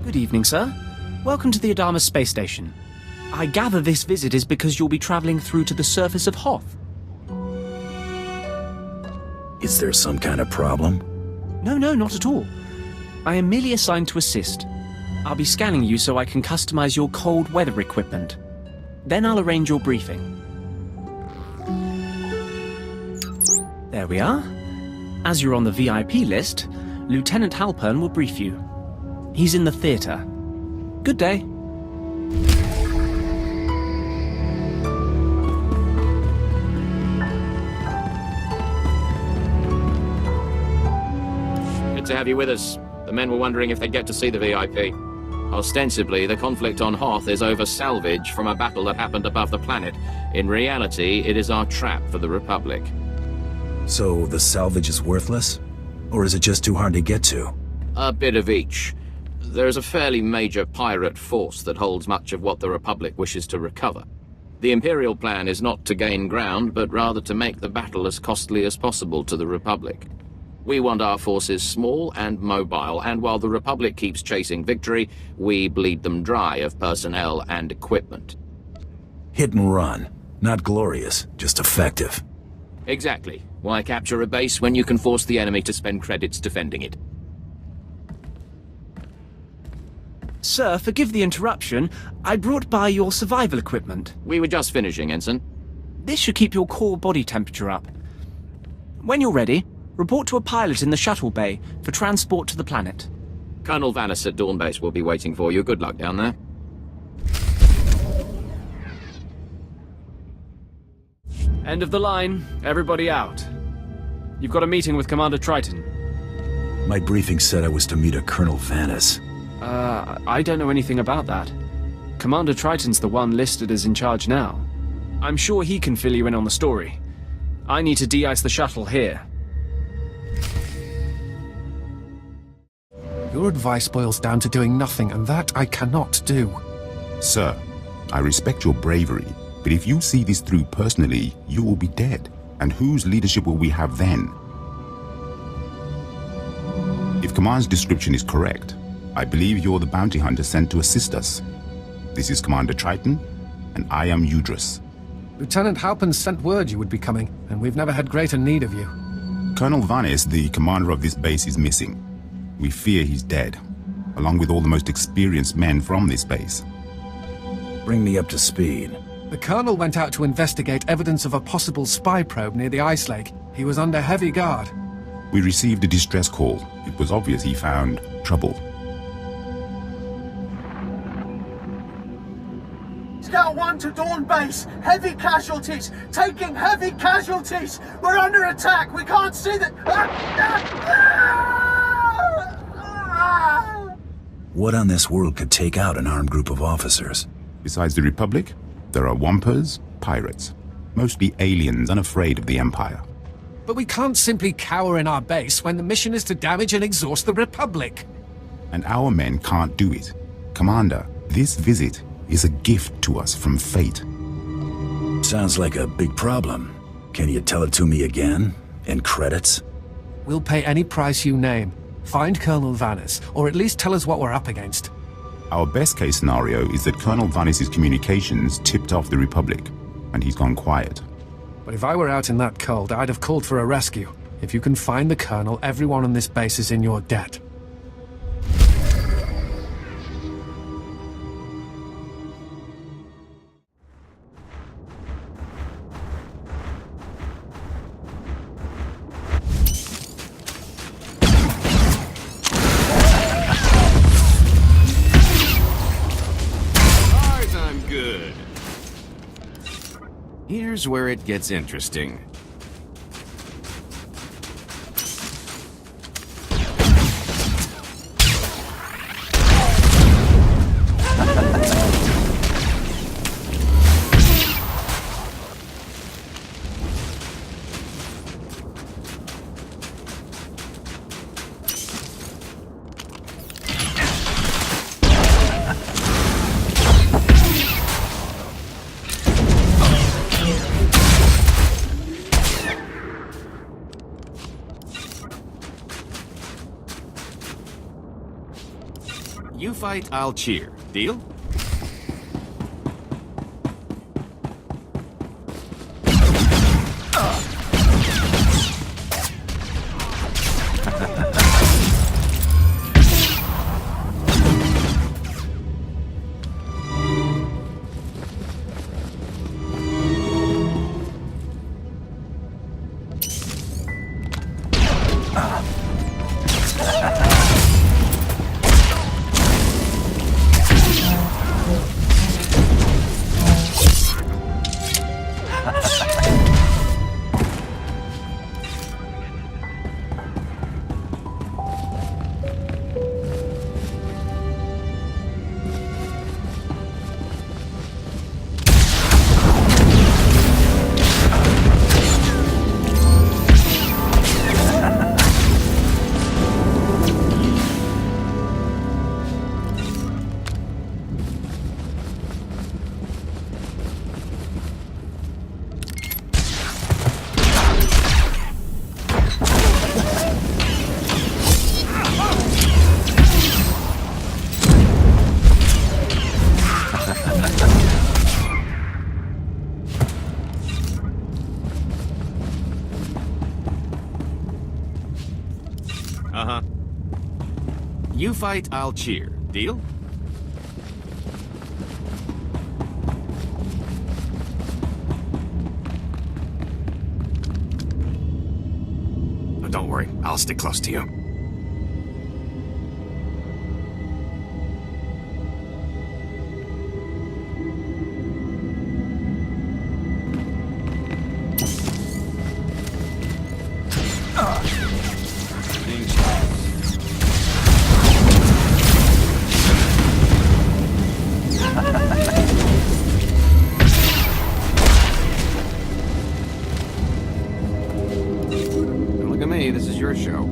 Good evening, sir. Welcome to the Adama space station. I gather this visit is because you'll be traveling through to the surface of Hoth. Is there some kind of problem? No, not at all. I am merely assigned to assist. I'll be scanning you so I can customize your cold weather equipment. Then I'll arrange your briefing. There we are. As you're on the VIP list, Lieutenant Halpern will brief you. He's in the theater. Good day. Good to have you with us. The men were wondering if they'd get to see the VIP. Ostensibly, the conflict on Hoth is over salvage from a battle that happened above the planet. In reality, it is our trap for the Republic. So the salvage is worthless? Or is it just too hard to get to? A bit of each. There is a fairly major pirate force that holds much of what the Republic wishes to recover. The Imperial plan is not to gain ground, but rather to make the battle as costly as possible to the Republic. We want our forces small and mobile, and while the Republic keeps chasing victory, we bleed them dry of personnel and equipment. Hit and run. Not glorious, just effective. Exactly. Why capture a base when you can force the enemy to spend credits defending it? Sir, forgive the interruption. I brought by your survival equipment. We were just finishing, Ensign. This should keep your core body temperature up. When you're ready, report to a pilot in the shuttle bay for transport to the planet. Colonel Vanis at Dawn Base will be waiting for you. Good luck down there. End of the line. Everybody out. You've got a meeting with Commander Triton. My briefing said I was to meet a Colonel Vanis. I don't know anything about that. Commander Triton's the one listed as in charge now. I'm sure he can fill you in on the story. I need to de-ice the shuttle here. Your advice boils down to doing nothing, and that I cannot do. Sir, I respect your bravery, but if you see this through personally, you will be dead. And whose leadership will we have then? If Command's description is correct, I believe you're the bounty hunter sent to assist us. This is Commander Triton, and I am Udris. Lieutenant Halpern sent word you would be coming, and we've never had greater need of you. Colonel Vanis, the commander of this base, is missing. We fear he's dead, along with all the most experienced men from this base. Bring me up to speed. The Colonel went out to investigate evidence of a possible spy probe near the ice lake. He was under heavy guard. We received a distress call. It was obvious he found trouble. Scout 1 to Dawn Base. Heavy casualties. Taking heavy casualties. We're under attack. We can't see the... What on this world could take out an armed group of officers? Besides the Republic, there are Wampers, pirates. Mostly aliens unafraid of the Empire. But we can't simply cower in our base when the mission is to damage and exhaust the Republic. And our men can't do it. Commander, this visit is a gift to us from fate. Sounds like a big problem. Can you tell it to me again? In credits? We'll pay any price you name. Find Colonel Vanis, or at least tell us what we're up against. Our best case scenario is that Colonel Vanis' communications tipped off the Republic, and he's gone quiet. But if I were out in that cold, I'd have called for a rescue. If you can find the Colonel, everyone on this base is in your debt. Here's where it gets interesting. You fight, I'll cheer. Deal? You fight, I'll cheer. Deal? Oh, don't worry, I'll stick close to you. This is your show.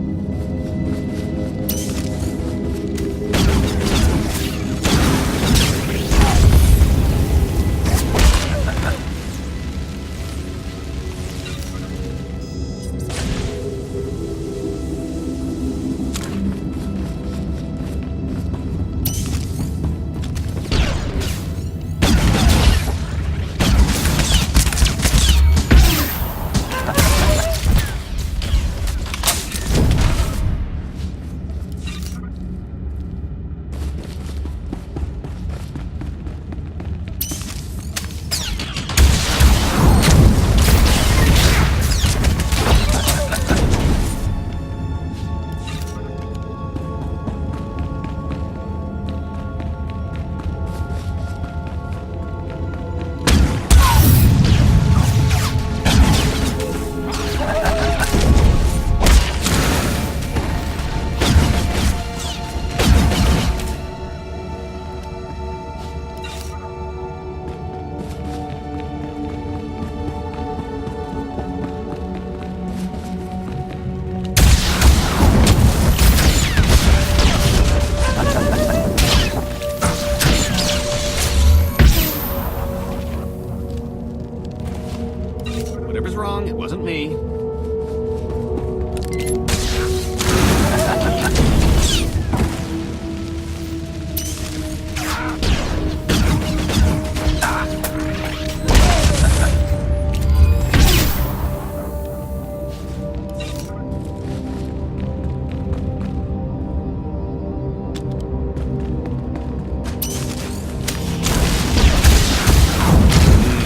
Whatever's wrong, it wasn't me.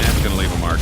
That's gonna leave a mark.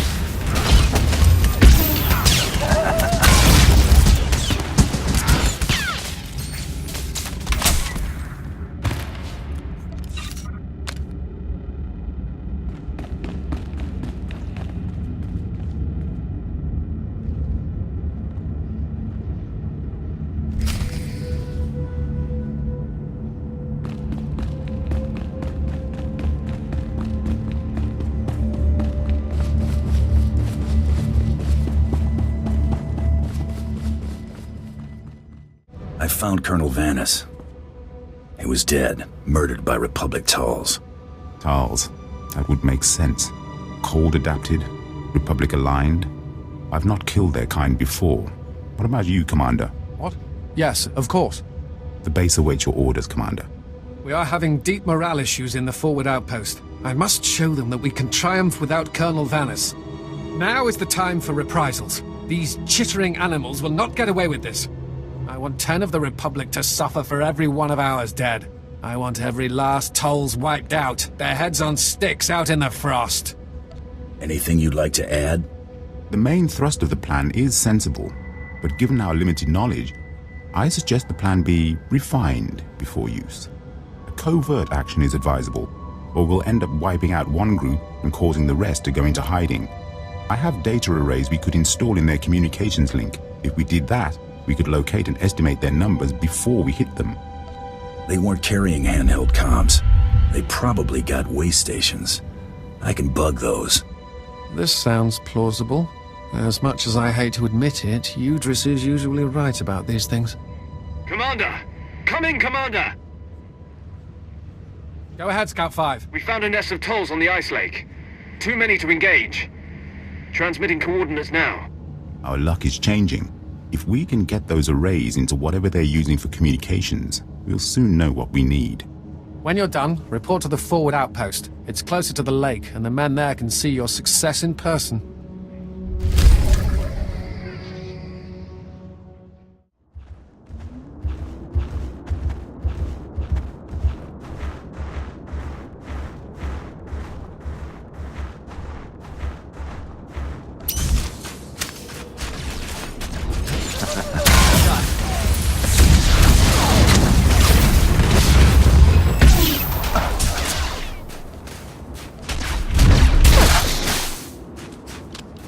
I found Colonel Vanis. He was dead, murdered by Republic Tals. Tals. That would make sense. Cold adapted, Republic aligned. I've not killed their kind before. What about you, Commander? What? Yes, of course. The base awaits your orders, Commander. We are having deep morale issues in the forward outpost. I must show them that we can triumph without Colonel Vanis. Now is the time for reprisals. These chittering animals will not get away with this. I want 10 of the Republic to suffer for every one of ours dead. I want every last Tolls wiped out, their heads on sticks out in the frost. Anything you'd like to add? The main thrust of the plan is sensible, but given our limited knowledge, I suggest the plan be refined before use. A covert action is advisable, or we'll end up wiping out one group and causing the rest to go into hiding. I have data arrays we could install in their communications link. If we did that, we could locate and estimate their numbers before we hit them. They weren't carrying handheld comms. They probably got way stations. I can bug those. This sounds plausible. As much as I hate to admit it, Udris is usually right about these things. Commander! Come in, Commander! Go ahead, Scout 5. We found a nest of Tolls on the ice lake. Too many to engage. Transmitting coordinates now. Our luck is changing. If we can get those arrays into whatever they're using for communications, we'll soon know what we need. When you're done, report to the forward outpost. It's closer to the lake, and the men there can see your success in person.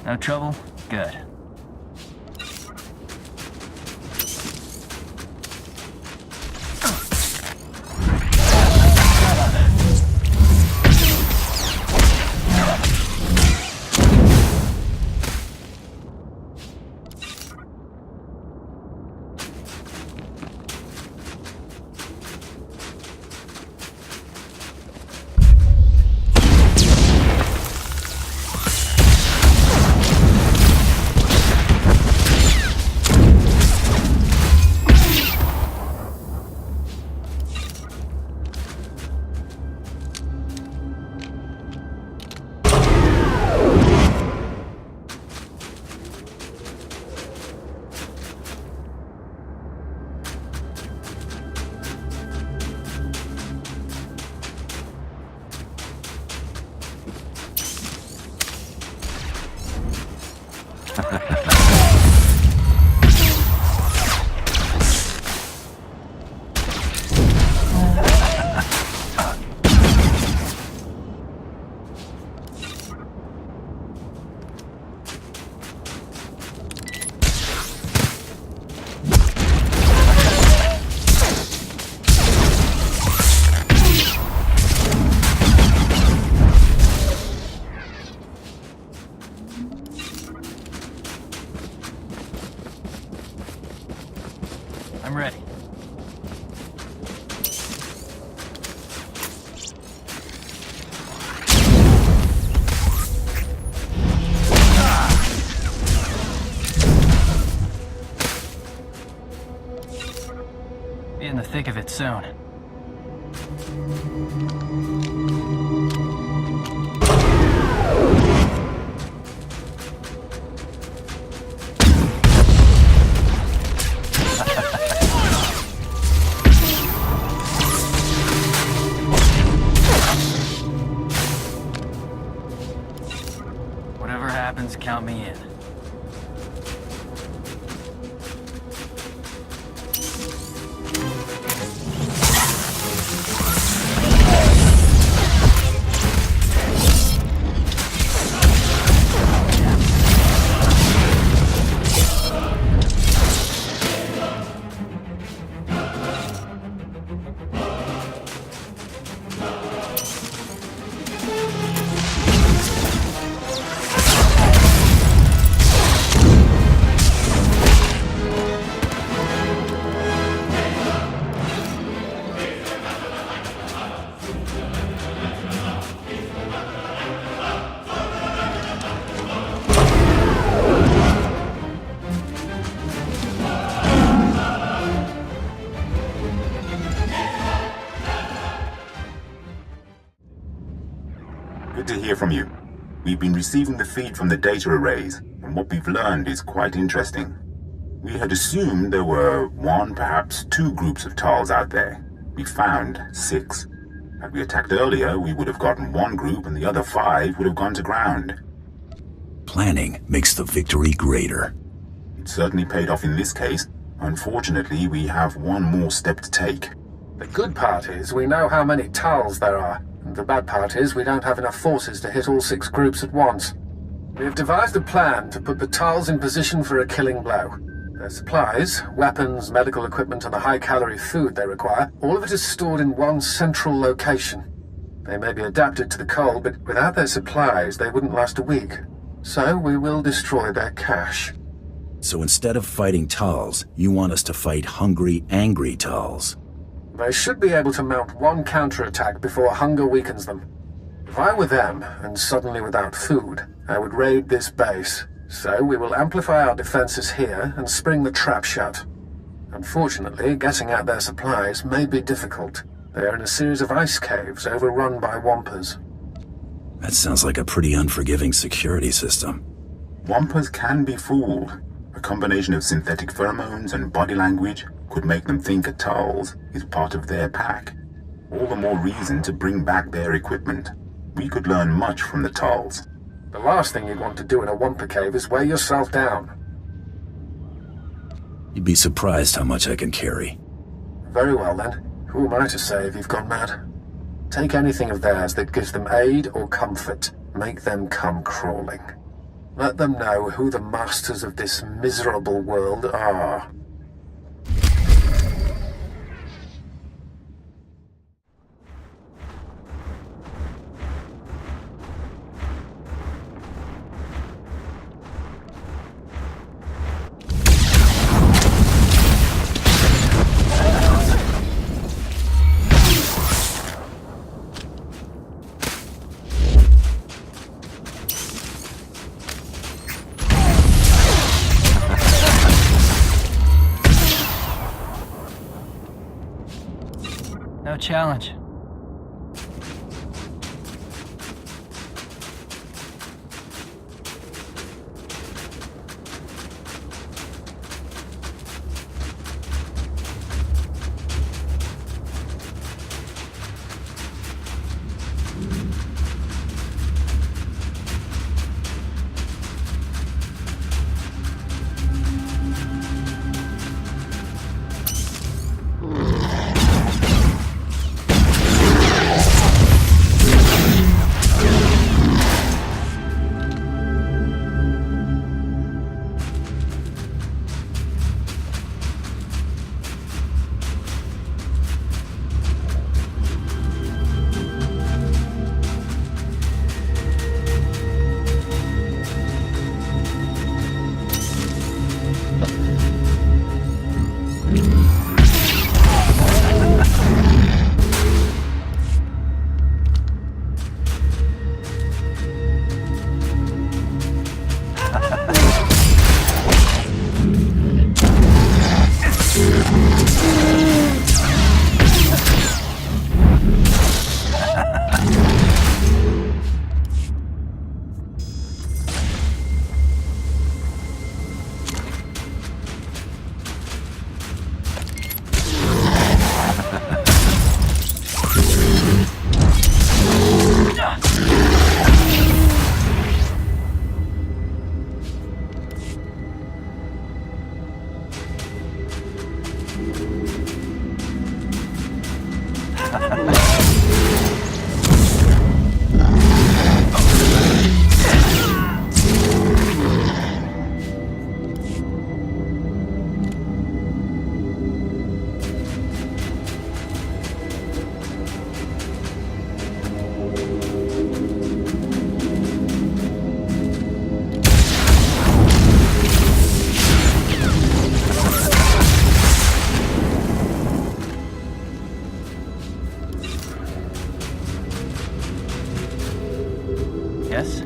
No trouble? Good. I'm ready. Be in the thick of it soon. Whatever happens, count me in. Good to hear from you. We've been receiving the feed from the data arrays, and what we've learned is quite interesting. We had assumed there were one, perhaps two groups of Tals out there. We found 6. Had we attacked earlier, we would have gotten one group and the other 5 would have gone to ground. Planning makes the victory greater. It certainly paid off in this case. Unfortunately, we have one more step to take. The good part is we know how many Tals there are, and the bad part is we don't have enough forces to hit all 6 groups at once. We have devised a plan to put the Tals in position for a killing blow. Their supplies, weapons, medical equipment, and the high-calorie food they require, all of it is stored in one central location. They may be adapted to the cold, but without their supplies, they wouldn't last a week. So we will destroy their cache. So instead of fighting Tals, you want us to fight hungry, angry Tals. They should be able to mount one counterattack before hunger weakens them. If I were them, and suddenly without food, I would raid this base. So we will amplify our defenses here and spring the trap shut. Unfortunately, getting at their supplies may be difficult. They are in a series of ice caves overrun by Wampers. That sounds like a pretty unforgiving security system. Wampers can be fooled. A combination of synthetic pheromones and body language could make them think a Tals is part of their pack. All the more reason to bring back their equipment. We could learn much from the Tals. The last thing you'd want to do in a Wampa cave is weigh yourself down. You'd be surprised how much I can carry. Very well then. Who am I to say if you've gone mad? Take anything of theirs that gives them aid or comfort. Make them come crawling. Let them know who the masters of this miserable world are. No challenge. Yes?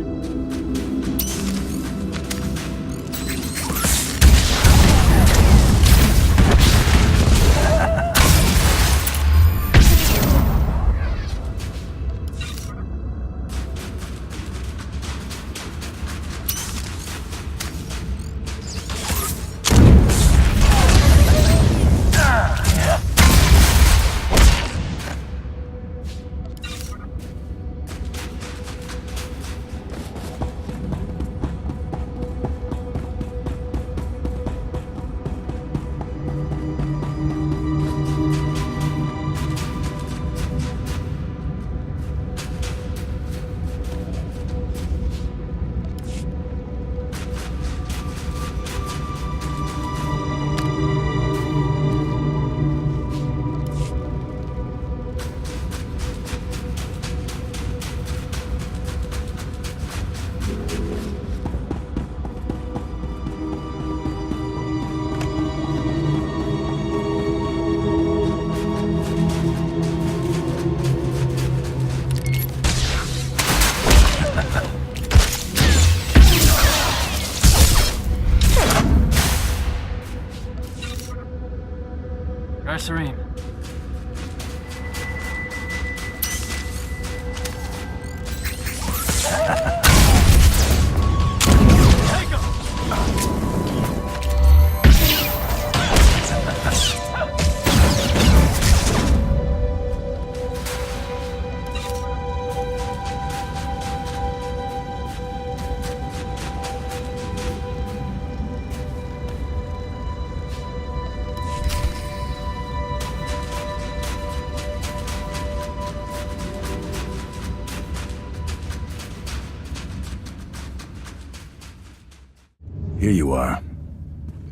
Here you are.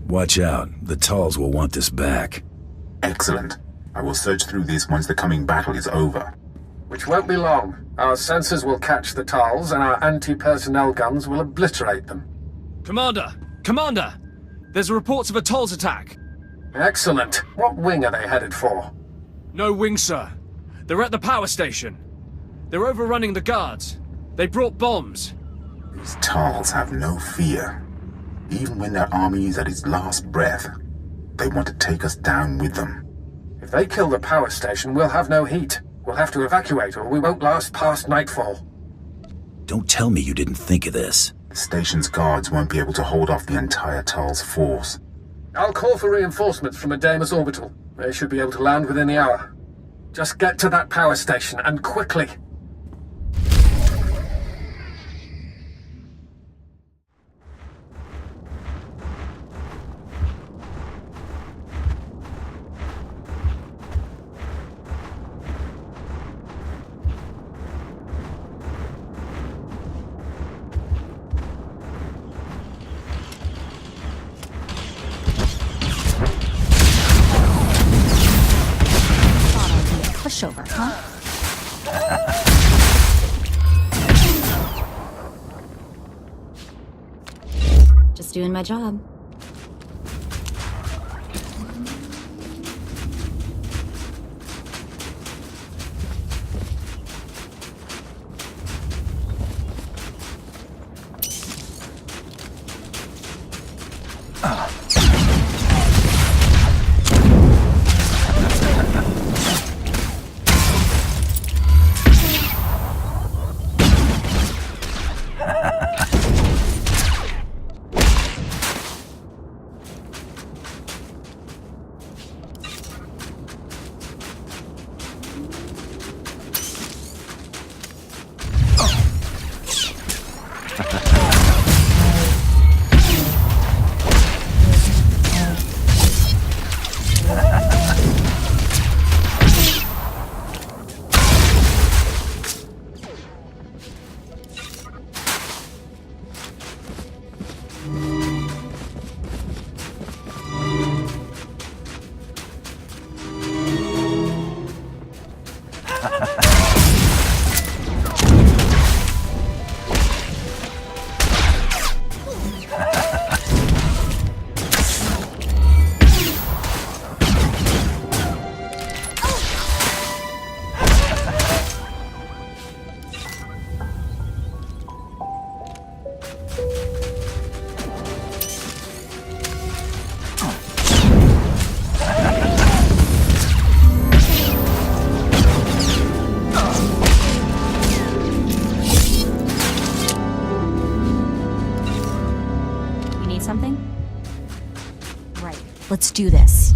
Watch out. The Talls will want this back. Excellent. I will search through this once the coming battle is over. Which won't be long. Our sensors will catch the Talls, and our anti-personnel guns will obliterate them. Commander! Commander! There's reports of a Tolls attack. Excellent. What wing are they headed for? No wing, sir. They're at the power station. They're overrunning the guards. They brought bombs. These Talls have no fear. Even when their army is at its last breath, they want to take us down with them. If they kill the power station, we'll have no heat. We'll have to evacuate, or we won't last past nightfall. Don't tell me you didn't think of this. The station's guards won't be able to hold off the entire Tal's force. I'll call for reinforcements from a Deimos orbital. They should be able to land within the hour. Just get to that power station, and quickly. Pushover, huh? Just doing my job. Let's do this.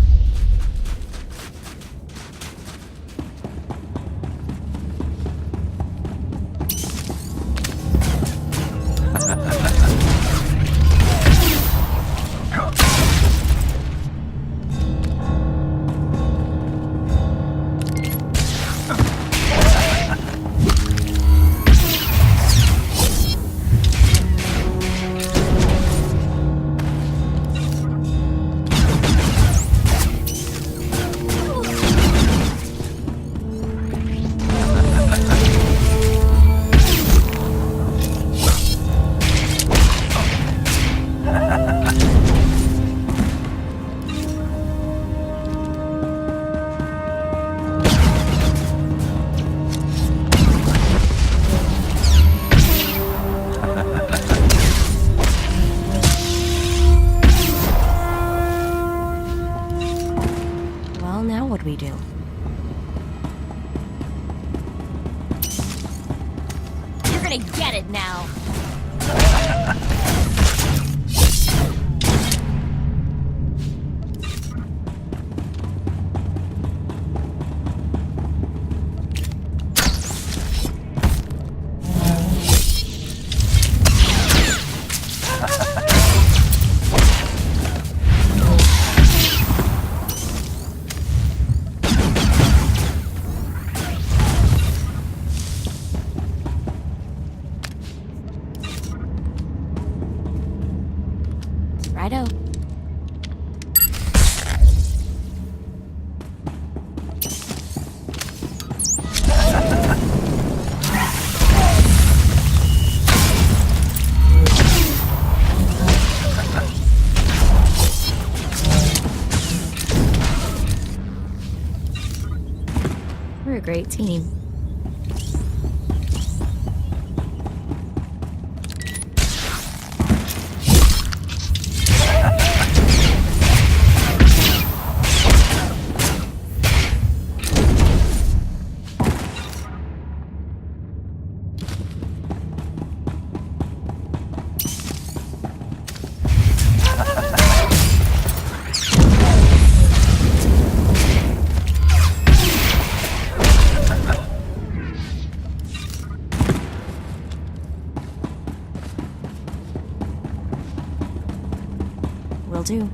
Righto. We're a great team. Will do.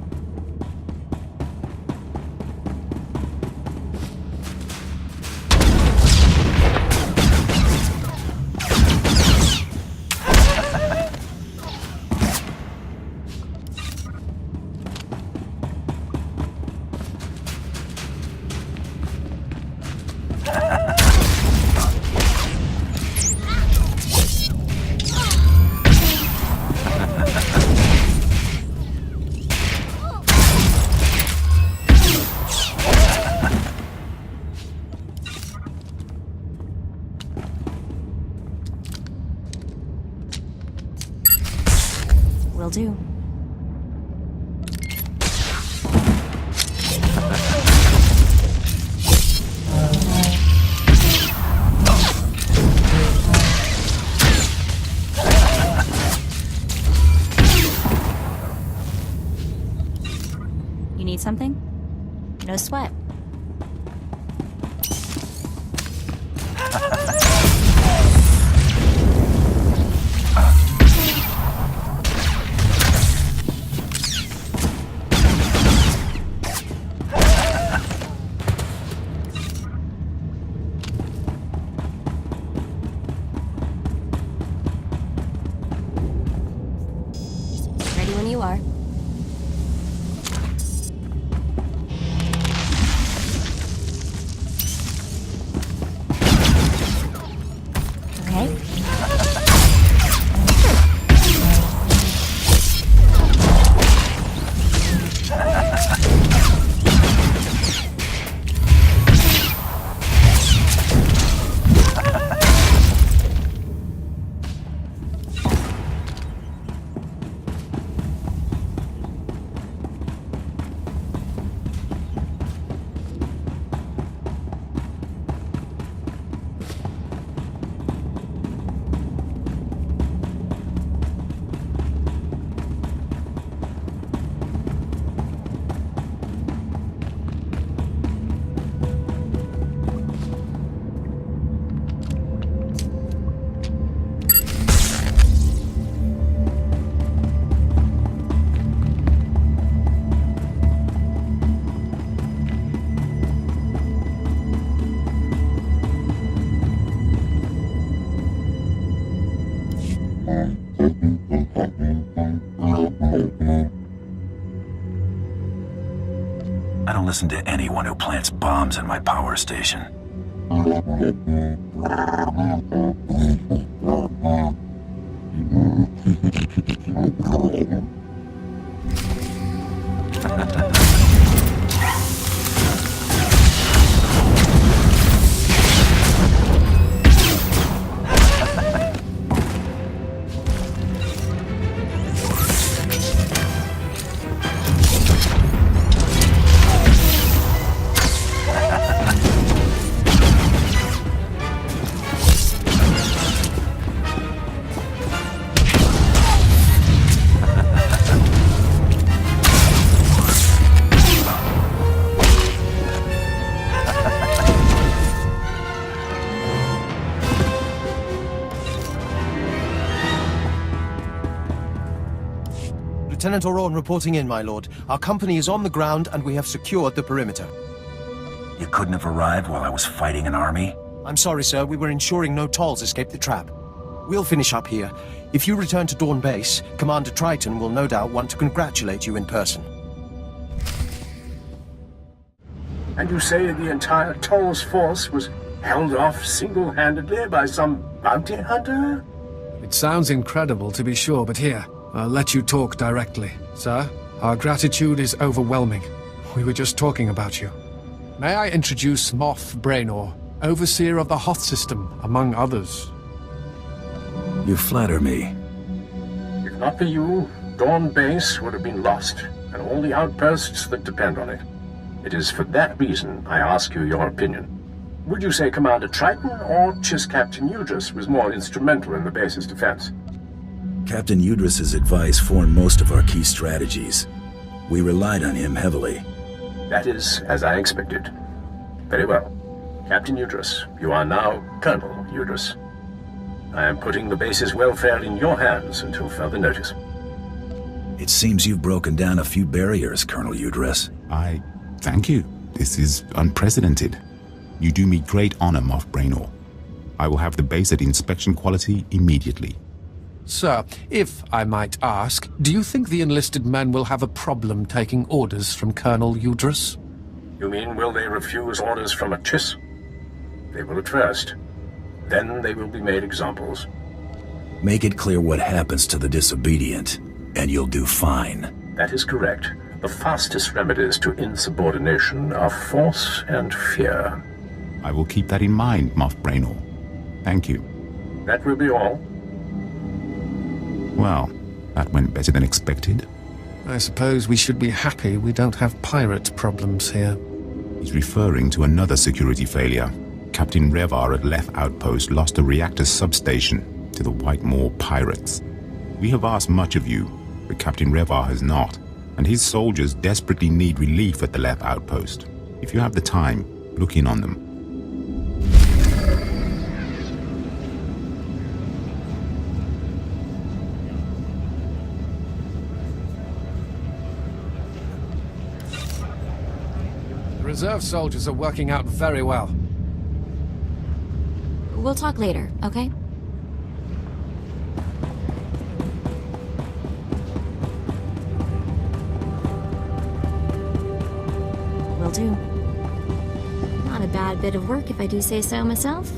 Will do. You need something? No sweat. Ready when you are. Okay. I don't listen to anyone who plants bombs in my power station. Lieutenant Oron reporting in, my lord. Our company is on the ground and we have secured the perimeter. You couldn't have arrived while I was fighting an army? I'm sorry, sir. We were ensuring no Tolls escaped the trap. We'll finish up here. If you return to Dawn Base, Commander Triton will no doubt want to congratulate you in person. And you say the entire Toll's force was held off single-handedly by some bounty hunter? It sounds incredible, to be sure, but here, I'll let you talk directly. Sir, our gratitude is overwhelming. We were just talking about you. May I introduce Moff Braynor, Overseer of the Hoth system, among others. You flatter me. If not for you, Dawn Base would have been lost, and all the outposts that depend on it. It is for that reason I ask you your opinion. Would you say Commander Triton or Chiss Captain Udris was more instrumental in the base's defense? Captain Udris's advice formed most of our key strategies. We relied on him heavily. That is as I expected. Very well. Captain Udris, you are now Colonel Udris. I am putting the base's welfare in your hands until further notice. It seems you've broken down a few barriers, Colonel Udris. I thank you. This is unprecedented. You do me great honor, Moff Braynor. I will have the base at inspection quality immediately. Sir, if I might ask, do you think the enlisted men will have a problem taking orders from Colonel Udris? You mean, will they refuse orders from a Chiss? They will at first. Then they will be made examples. Make it clear what happens to the disobedient, and you'll do fine. That is correct. The fastest remedies to insubordination are force and fear. I will keep that in mind, Moff Braynor. Thank you. That will be all. Well, that went better than expected. I suppose we should be happy we don't have pirate problems here. He's referring to another security failure. Captain Revar at Leth Outpost lost a reactor substation to the Whitemore pirates. We have asked much of you, but Captain Revar has not, and his soldiers desperately need relief at the Leth Outpost. If you have the time, look in on them. The reserve soldiers are working out very well. We'll talk later, okay? Will do. Not a bad bit of work if I do say so myself.